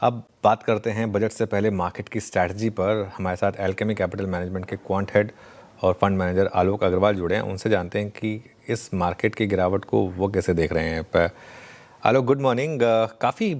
अब बात करते हैं बजट से पहले मार्केट की स्ट्रैटेजी पर। हमारे साथ एल्केमी कैपिटल मैनेजमेंट के क्वांट हेड और फंड मैनेजर आलोक अग्रवाल जुड़े हैं। उनसे जानते हैं कि इस मार्केट की गिरावट को वो कैसे देख रहे हैं। आलोक, गुड मॉर्निंग। काफ़ी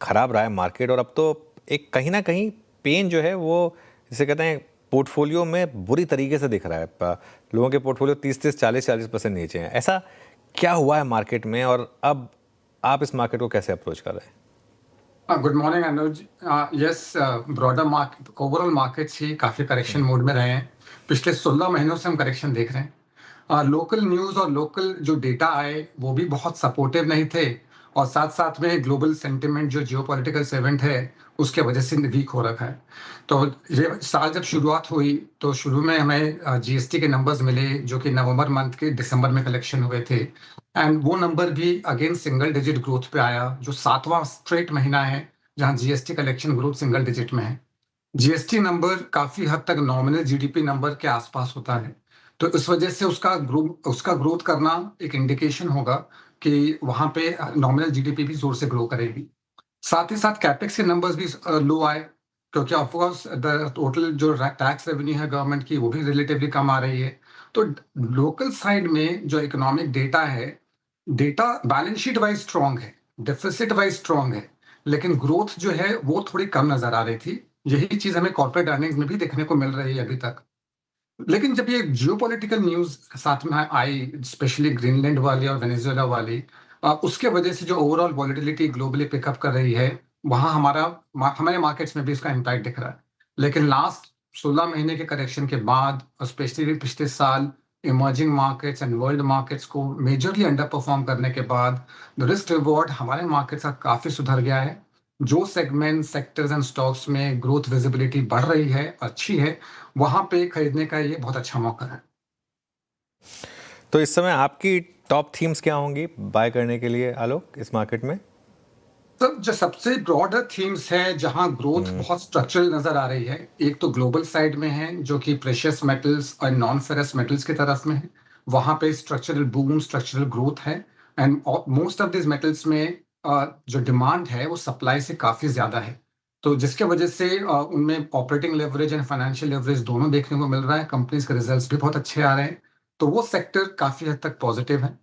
ख़राब रहा है मार्केट और अब तो एक कहीं ना कहीं पेन जो है वो जिसे कहते हैं पोर्टफोलियो में बुरी तरीके से दिख रहा है। लोगों के पोर्टफोलियो 30-30, 40-40% नीचे हैं। ऐसा क्या हुआ है मार्केट में और अब आप इस मार्केट को कैसे अप्रोच कर रहे हैं? Good morning Anuj. Yes, broader market, overall markets ही काफी करेक्शन मोड में रहे हैं। पिछले 16 महीनों से हम करेक्शन देख रहे हैं। लोकल न्यूज़ और लोकल जो डेटा आए वो भी बहुत सपोर्टिव नहीं थे, और साथ साथ में ग्लोबल सेंटिमेंट जो जियोपॉलिटिकल इवेंट है उसके वजह से वीक हो रखा है। तो ये साल जब शुरुआत हुई तो शुरू में हमें जीएसटी के नंबर्स मिले जो कि नवंबर मंथ के दिसंबर में कलेक्शन हुए थे, एंड वो नंबर भी अगेन सिंगल डिजिट ग्रोथ पे आया, जो 7वां स्ट्रेट महीना है जहां GST collection growth single digit में है। जीएसटी नंबर काफी हद तक नॉमिनल जीडीपी नंबर के आसपास होता है, तो इस वजह से उसका ग्रोथ करना एक इंडिकेशन होगा कि वहां पे नॉमिनल जीडीपी भी जोर से ग्रो करेगी। साथ ही साथ कैपेक्स के नंबर्स भी लो आए, क्योंकि ऑफकोर्स द टोटल जो टैक्स रेवेन्यू है गवर्नमेंट की वो भी रिलेटिवली कम आ रही है। तो लोकल साइड में जो इकोनॉमिक डेटा है, data balance sheet wise strong है, डेफिसिट वाइज स्ट्रांग है, लेकिन ग्रोथ जो है वो थोड़ी कम नजर आ रही थी। यही चीज हमें कॉर्पोरेट अर्निंग्स में भी देखने को मिल रही है अभी तक। लेकिन जब ये जियोपॉलिटिकल न्यूज साथ में आई, स्पेशली ग्रीनलैंड वाली और वेनेजुएला वाली, उसके वजह से जो ओवरऑल वॉलेटिलिटी ग्लोबली पिकअप कर रही है, वहां हमारे मार्केट्स में भी इसका इम्पैक्ट दिख रहा है। लेकिन लास्ट 16 महीने के करेक्शन के बाद, और स्पेशली पिछले साल emerging markets and world markets को मेजरली अंडर परफॉर्म करने के बाद, द रिस्क रिवॉर्ड हमारे मार्केट का काफी सुधर गया है। जो सेगमेंट, सेक्टर्स एंड स्टॉक्स में ग्रोथ विजिबिलिटी बढ़ रही है, अच्छी है, वहां पे खरीदने का ये बहुत अच्छा मौका है। तो इस समय आपकी टॉप थीम्स क्या होंगी बाय करने के लिए आलोक इस मार्केट में? तो जो सबसे ब्रॉडर थीम्स है जहां ग्रोथ बहुत स्ट्रक्चरल नजर आ रही है, एक तो ग्लोबल साइड में है जो कि प्रेशियस मेटल्स और नॉन फेरस मेटल्स की तरफ में है। वहां पे स्ट्रक्चरल बूम, स्ट्रक्चरल ग्रोथ है, and most of this metals में जो डिमांड है वो सप्लाई से काफी ज्यादा है। तो जिसके वजह से उनमें operating leverage and financial leverage दोनों देखने को मिल रहा है। कंपनीज के रिजल्ट्स भी बहुत अच्छे आ रहे हैं, तो वो सेक्टर काफी हद तक पॉजिटिव है।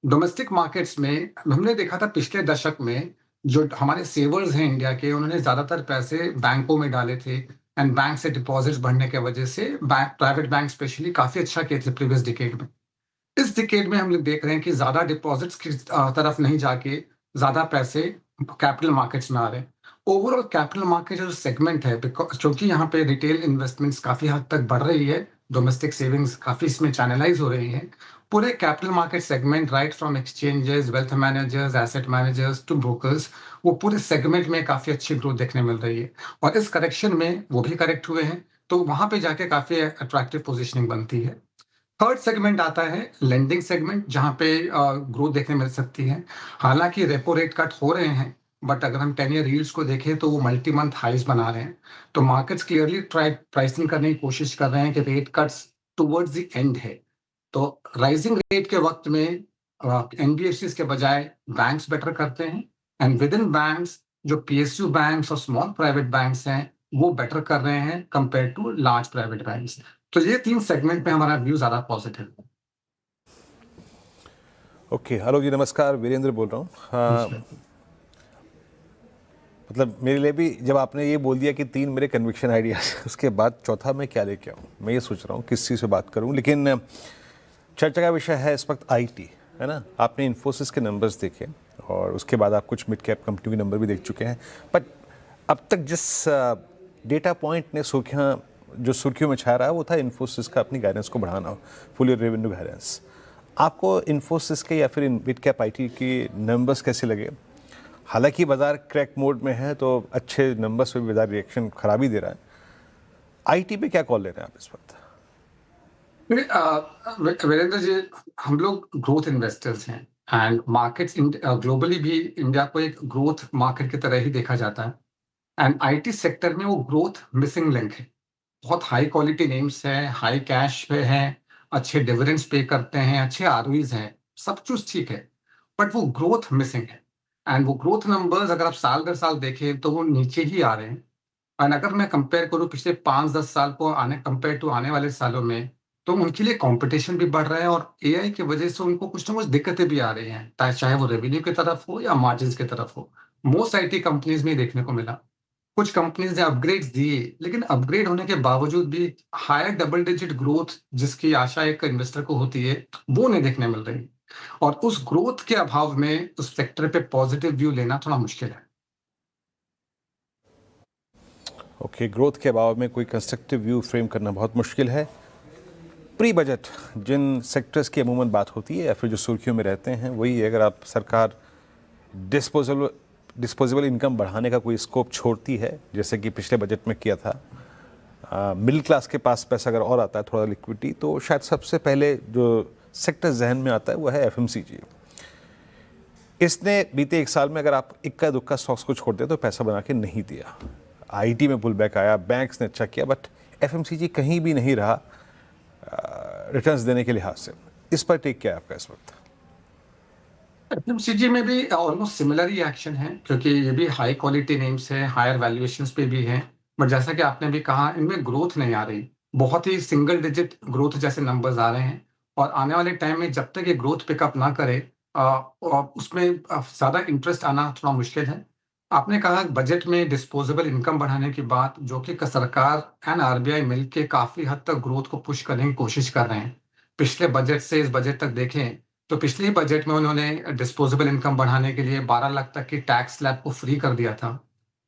डोमेस्टिक मार्केट्स में हमने देखा था पिछले दशक में, जो हमारे सेवर्स हैं इंडिया के, उन्होंने ज्यादातर पैसे बैंकों में डाले थे, एंड बैंक से डिपॉजिट्स बढ़ने की वजह से प्राइवेट बैंक स्पेशली काफी अच्छा किए थे प्रीवियस डिकेड में। इस डिकेड में हम लोग देख रहे हैं कि ज्यादा डिपॉजिट्स की तरफ नहीं जाके ज्यादा पैसे कैपिटल मार्केट्स में आ रहे हैं। ओवरऑल कैपिटल मार्केट जो सेगमेंट है, क्योंकि यहाँ पे रिटेल इन्वेस्टमेंट्स काफी हद तक बढ़ रही है, डोमेस्टिक सेविंग्स काफी इसमें चैनलाइज हो रही है। पूरे capital market segment, right from exchanges, wealth managers, asset managers to brokers, वो पूरे सेगमेंट में काफी अच्छी ग्रोथ देखने मिल रही है। और इस करेक्शन में वो भी करेक्ट हुए हैं, तो वहां पे जाके काफी अट्रैक्टिव पोजिशनिंग बनती है। थर्ड सेगमेंट आता है लेंडिंग सेगमेंट, जहां पे ग्रोथ देखने मिल सकती है। हालांकि रेपो रेट कट हो रहे हैं, बट अगर हम 10 ईयर यील्ड्स को देखें तो वो मल्टी मंथ हाइज बना रहे हैं। तो मार्केट्स क्लियरली प्राइसिंग करने की कोशिश कर रहे हैं कि rate cuts towards the end है। तो राइजिंग रेट के वक्त में एनबीएफसी के बजाय बैंक्स बेटर करते हैं, एंड विद इन बैंक्स जो पीएसयू बैंक्स और स्मॉल प्राइवेट बैंक्स हैं वो बेटर कर रहे हैं compare to large private banks. तो ये 3 सेगमेंट में हमारा व्यू ज्यादा पॉजिटिव है। ओके, हेलो जी, नमस्कार। वीरेंद्र बोल रहा हूँ। हाँ, मतलब मेरे लिए भी जब आपने ये बोल दिया कि 3 मेरे कन्विक्शन आइडियाज, उसके बाद चौथा मैं क्या लेके आऊँ, मैं ये सोच रहा हूँ किस चीज़ से बात करूँ। लेकिन चर्चा का विषय है इस वक्त आईटी, है ना। आपने इन्फोसिस के नंबर्स देखे और उसके बाद आप कुछ मिड कैप कंपनी के नंबर भी देख चुके हैं, बट अब तक जिस डेटा पॉइंट ने सुर्खियों में छाया रहा वो था इन्फोसिस का अपनी गाइडेंस को बढ़ाना, फुल ईयर रेवेन्यू गाइडेंस। आपको इन्फोसिस के या फिर मिड कैप आईटी के नंबर्स कैसे लगे? हालांकि बाजार क्रैक मोड में है तो अच्छे नंबर्स पे भी बाजार रिएक्शन खराब ही दे रहा है। आईटी पे क्या कॉल ले रहे हैं आप इस वक्त? वीरेंद्र जी, हम लोग ग्रोथ इन्वेस्टर्स हैं, एंड मार्केट्स ग्लोबली भी इंडिया को एक ग्रोथ मार्केट की तरह ही देखा जाता है, एंड आईटी सेक्टर में वो ग्रोथ मिसिंग लिंक है। बहुत हाई क्वालिटी नेम्स हैं, हाई कैश पे हैं, अच्छे डिविडेंड्स पे करते हैं, अच्छे आरओईज हैं, सब कुछ ठीक है, बट वो ग्रोथ मिसिंग है। एंड वो ग्रोथ नंबर्स अगर आप साल दर साल देखें तो वो नीचे ही आ रहे हैं। एंड अगर मैं कंपेयर करूँ पिछले 5-10 साल को कंपेयर टू आने वाले सालों में, तो उनके लिए कंपटीशन भी बढ़ रहा है और एआई की वजह से उनको कुछ ना कुछ दिक्कतें भी आ रही हैं, चाहे वो रेवेन्यू की तरफ हो या मार्जिन्स की तरफ हो। मोस्ट आईटी कंपनीज में ये देखने को मिला। कुछ कंपनीज ने अपग्रेड्स दिए, लेकिन अपग्रेड होने के बावजूद भी हायर डबल डिजिट ग्रोथ जिसकी आशा एक इन्वेस्टर को होती है, वो नहीं देखने मिल रही। और उस ग्रोथ के अभाव में उस सेक्टर पे पॉजिटिव व्यू लेना थोड़ा मुश्किल है। ओके, ग्रोथ के अभाव में कोई कंस्ट्रक्टिव व्यू फ्रेम करना बहुत मुश्किल है। प्री बजट जिन सेक्टर्स की अमूमन बात होती है या फिर जो सुर्खियों में रहते हैं, वही है अगर आप सरकार डिस्पोजेबल इनकम बढ़ाने का कोई स्कोप छोड़ती है, जैसे कि पिछले बजट में किया था, मिडिल क्लास के पास पैसा अगर और आता है, थोड़ा लिक्विडिटी, तो शायद सबसे पहले जो सेक्टर जहन में आता है वो है एफएमसीजी। इसने बीते एक साल में अगर आप इक्का दुक्का स्टॉक्स को छोड़ दें तो पैसा बना के नहीं दिया। आईटी में पुल बैक आया, बैंक्स ने अच्छा किया, बट एफएमसीजी कहीं भी नहीं रहा रिटर्न्स देने के लिहाज से। इस पर टेक क्या है आपका इस वक्त? एफएमसीजी में भी ऑलमोस्ट सिमिलर ही एक्शन है, क्योंकि ये भी हाई क्वालिटी नेम्स है, हायर वैल्यूएशंस पे भी है। बट जैसा कि आपने भी कहा, इनमें ग्रोथ नहीं आ रही। बहुत ही सिंगल डिजिट ग्रोथ जैसे नंबर्स आ रहे हैं और आने वाले टाइम में जब तक ये ग्रोथ पिकअप ना करे, उसमें ज्यादा इंटरेस्ट आना थोड़ा मुश्किल है। आपने कहा बजट में डिस्पोजेबल इनकम बढ़ाने की बात, जो कि सरकार एंड आरबीआई मिलके काफी हद तक ग्रोथ को पुश करने की कोशिश कर रहे हैं। पिछले बजट से इस बजट तक देखें तो पिछले ही बजट में उन्होंने डिस्पोजेबल इनकम बढ़ाने के लिए 12 लाख तक की टैक्स स्लैब को फ्री कर दिया था।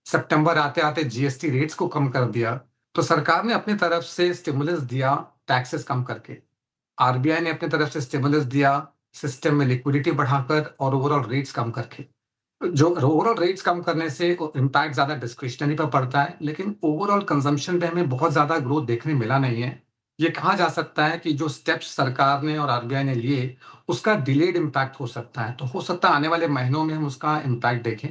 सितंबर आते आते जीएसटी रेट्स को कम कर दिया। तो सरकार ने अपनी तरफ से स्टिमुलस दिया टैक्सेस कम करके। आरबीआई ने अपनी तरफ से स्टिमुलस दिया सिस्टम में लिक्विडिटी बढ़ाकर और ओवरऑल रेट्स कम करके। जो ओवरऑल रेट्स कम करने से इम्पैक्ट ज्यादा डिस्क्रिशनरी पर पड़ता है, लेकिन ओवरऑल कंजम्पशन पे हमें बहुत ज्यादा ग्रोथ देखने मिला नहीं है। ये कहा जा सकता है कि जो स्टेप्स सरकार ने और आरबीआई ने लिए, उसका डिलेड इम्पैक्ट हो सकता है। तो हो सकता है आने वाले महीनों में हम उसका इम्पैक्ट देखें।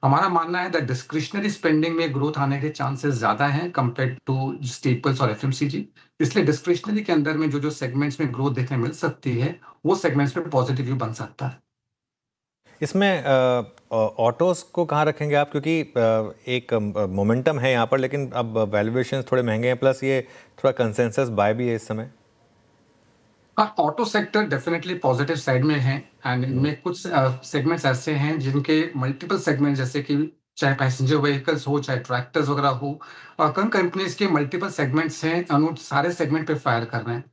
हमारा मानना है दैट डिस्क्रिशनरी स्पेंडिंग में ग्रोथ आने के चांसेस ज्यादा हैं कंपेयर टू स्टेपल्स और एफएमसीजी। इसलिए डिस्क्रिशनरी के अंदर में जो जो सेगमेंट्स में ग्रोथ देखने मिल सकती है, वो सेगमेंट्स में पॉजिटिव व्यू बन सकता है। इसमें ऑटोज़ को कहाँ रखेंगे आप, क्योंकि एक मोमेंटम है यहाँ पर, लेकिन अब वैल्यूएशन थोड़े महंगे हैं, प्लस ये थोड़ा कंसेंसस बाय भी है इस समय। हाँ, auto sector definitely positive side में है एंड इनमें कुछ सेगमेंट्स ऐसे हैं जिनके मल्टीपल सेगमेंट, जैसे कि चाहे पैसेंजर व्हीकल्स हो, चाहे ट्रैक्टर्स वगैरह हो, कई कंपनीज के मल्टीपल सेगमेंट्स हैं और उन सारे सेगमेंट पे फायर कर रहे हैं।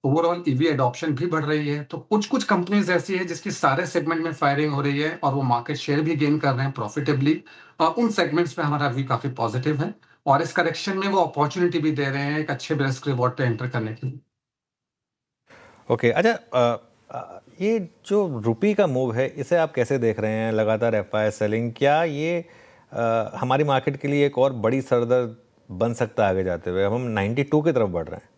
ओवरऑल ईवी एडॉप्शन भी बढ़ रही है, तो कुछ कुछ कंपनीज ऐसी है जिसकी सारे सेगमेंट में फायरिंग हो रही है और वो मार्केट शेयर भी गेन कर रहे हैं प्रॉफिटेबली। उन सेगमेंट्स पे हमारा व्यू काफी पॉजिटिव है और इस करेक्शन में वो अपॉर्चुनिटी भी दे रहे हैं एक अच्छे रिस्क रिवॉर्ड पे एंटर करने के लिए। ओके, अच्छा, ये जो रुपी का मूव है, इसे आप कैसे देख रहे हैं? लगातार एफआई सेलिंग, क्या ये हमारी मार्केट के लिए एक और बड़ी सरदर्द बन सकता है आगे जाते हुए? हम 92 की तरफ बढ़ रहे हैं।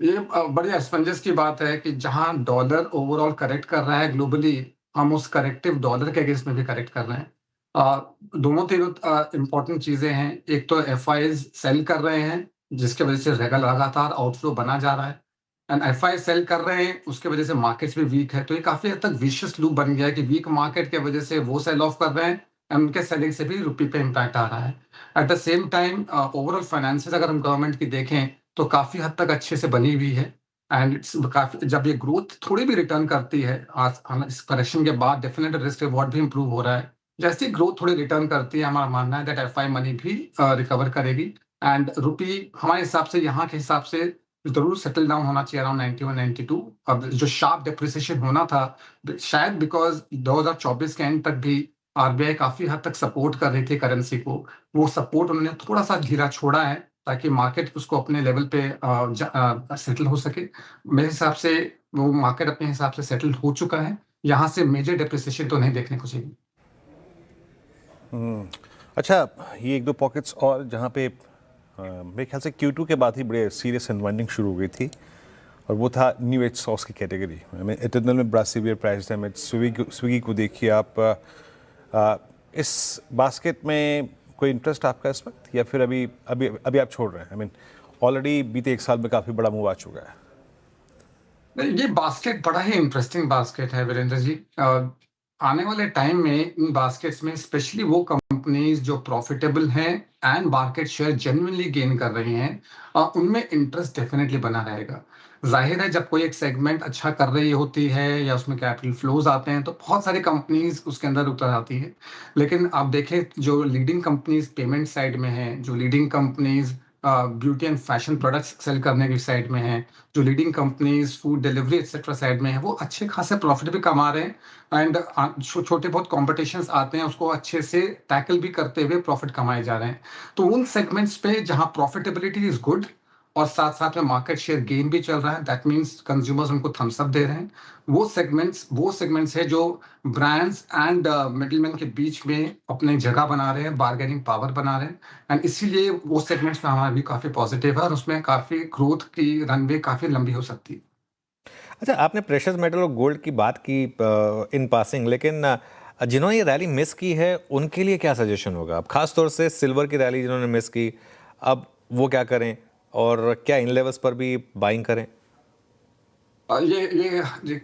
ये बड़ी असमंजस की बात है कि जहां डॉलर ओवरऑल करेक्ट कर रहा है ग्लोबली, हम उस करेक्टिव डॉलर के अगेंस्ट में भी करेक्ट कर रहे हैं। दोनों तीनों इंपॉर्टेंट चीजें हैं। एक तो एफआई सेल कर रहे हैं जिसकी वजह से लगातार आउटफ्लो बना जा रहा है, एंड एफआई सेल कर रहे हैं उसके वजह से मार्केट्स भी वीक है। तो ये काफी हद तक विशियस लूप बन गया है कि वीक मार्केट की वजह से वो सेल ऑफ कर रहे हैं एंड उनके सेलिंग से भी रुपी पे इम्पैक्ट आ रहा है। At the same time overall finances अगर हम गवर्नमेंट की देखें तो काफी हद तक अच्छे से बनी हुई है एंड काफी जब ये ग्रोथ थोड़ी भी रिटर्न करती है, आज इस करेक्शन के बाद डेफिनेट रिस्क रिवॉर्ड भी इंप्रूव हो रहा है। जैसे ग्रोथ थोड़ी रिटर्न करती है, हमारा मानना है दैट एफआई मनी भी रिकवर करेगी एंड रुपी हमारे हिसाब से यहाँ के हिसाब से जरूर सेटल डाउन होना चाहिए अराउंड 91 92। अब जो शार्प डिप्रिसिएशन होना था, शायद बिकॉज 2024 के एंड तक भी आरबीआई काफी हद तक सपोर्ट कर रही थी करेंसी को, वो सपोर्ट उन्होंने थोड़ा सा धीरा छोड़ा है ताकि मार्केट उसको अपने लेवल पे सेटल हो सके। मेरे हिसाब से वो मार्केट अपने हिसाब से सेटल हो चुका है, यहाँ से मेजर डिप्रिसिएशन तो नहीं देखने को चाहिए। अच्छा, ये एक दो पॉकेट्स और जहाँ पे मेरे ख्याल से Q2 के बाद ही बड़े सीरियस अनवाइंडिंग शुरू हो गई थी, और वो था न्यू एज सॉस की कैटेगरी में। इटरनल में बड़ा सीवियर प्राइस डैमेज, स्विगी को देखिए आप। इस बास्केट में कोई इंटरेस्ट आपका इस वक्त, या फिर अभी अभी अभी आप छोड़ रहे हैं? ऑलरेडी बीते एक साल में काफ़ी बड़ा मूव आ चुका है। ये बास्केट बड़ा ही इंटरेस्टिंग बास्केट है वीरेंद्र जी। आने वाले टाइम में इन बास्केट्स में स्पेशली वो कंपनीज जो प्रॉफिटेबल हैं and market share genuinely gain कर रही हैं, उनमें इंटरेस्ट डेफिनेटली बना रहेगा। जाहिर है जब कोई एक सेगमेंट अच्छा कर रही होती है या उसमें कैपिटल फ्लोज आते हैं तो बहुत सारी कंपनीज उसके अंदर उतर आती है। लेकिन आप देखें जो लीडिंग कंपनीज पेमेंट साइड में हैं, जो leading companies beauty and fashion products sell करने की साइड में हैं, जो leading companies food delivery etcetera side में है, वो अच्छे खासे प्रॉफिट भी कमा रहे हैं एंड छोटे बहुत कॉम्पिटिशन्स आते हैं उसको अच्छे से टैकल भी करते हुए प्रॉफिट कमाए जा रहे हैं। तो उन सेगमेंट्स पे जहां प्रॉफिटेबिलिटी इज गुड और साथ साथ में मार्केट शेयर गेन भी चल रहा है, दैट मीन्स कंज्यूमर्स उनको थम्स अप दे रहे हैं, वो सेगमेंट्स है जो ब्रांड्स एंड मिडिलमैन के बीच में अपनी जगह बना रहे हैं, बार्गेनिंग पावर बना रहे हैं एंड इसीलिए वो सेगमेंट्स में हमारा भी काफी पॉजिटिव है और उसमें काफी ग्रोथ की रनवे काफी लंबी हो सकती है। अच्छा, आपने प्रेशियस मेटल और गोल्ड की बात की इन पासिंग, लेकिन जिन्होंने ये रैली मिस की है उनके लिए क्या सजेशन होगा? अब खास तौर से सिल्वर की रैली जिन्होंने मिस की, अब वो क्या करें और क्या इन लेवल्स पर भी बाइंग करें? ये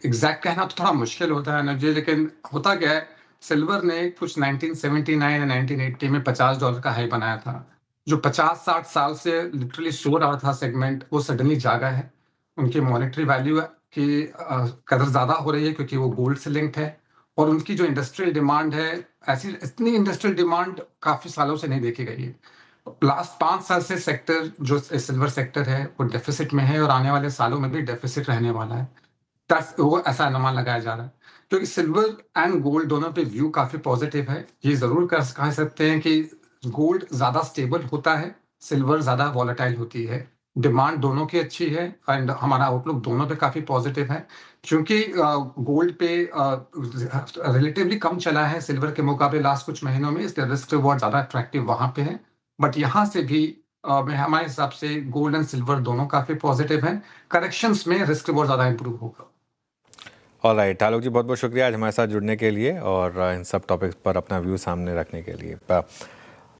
एग्जैक्ट कहना तो थोड़ा मुश्किल होता है ना जी, लेकिन होता क्या है, सिल्वर ने कुछ 1979 या 1980 में $50 का हाई बनाया था। जो 50-60 साल से लिटरली सो रहा था सेगमेंट, वो सडनली जागा है। उनकी मॉनेटरी वैल्यू की कदर ज़्यादा हो रही है क्योंकि वो गोल्ड से लिंक्ड है और उनकी जो इंडस्ट्रियल डिमांड है, ऐसी इतनी इंडस्ट्रियल डिमांड काफ़ी सालों से नहीं देखी गई है। लास्ट 5 साल से सेक्टर जो सिल्वर सेक्टर है वो डेफिसिट में है और आने वाले सालों में भी डेफिसिट रहने वाला है। वो ऐसा अनुमान लगाया जा रहा है क्योंकि सिल्वर एंड गोल्ड दोनों पे व्यू काफी पॉजिटिव है। ये जरूर कह सकते हैं कि गोल्ड ज्यादा स्टेबल होता है, सिल्वर ज्यादा वॉलेटाइल होती है। डिमांड दोनों की अच्छी है एंड हमारा आउटलुक दोनों पे काफी पॉजिटिव है क्योंकि गोल्ड पे रिलेटिवली कम चला है सिल्वर के मुकाबले लास्ट कुछ महीनों में, इसलिए रिस्क रिवॉर्ड ज्यादा अट्रैक्टिव वहां पे है। बट यहाँ से भी हमारे हिसाब से गोल्ड एंड सिल्वर दोनों काफी पॉजिटिव हैं। करेक्शंस में रिस्क रिवॉर्ड ज्यादा इंप्रूव होगा। ऑलराइट, आलोक जी, बहुत बहुत शुक्रिया आज हमारे साथ जुड़ने के लिए और इन सब टॉपिक्स पर अपना व्यू सामने रखने के लिए।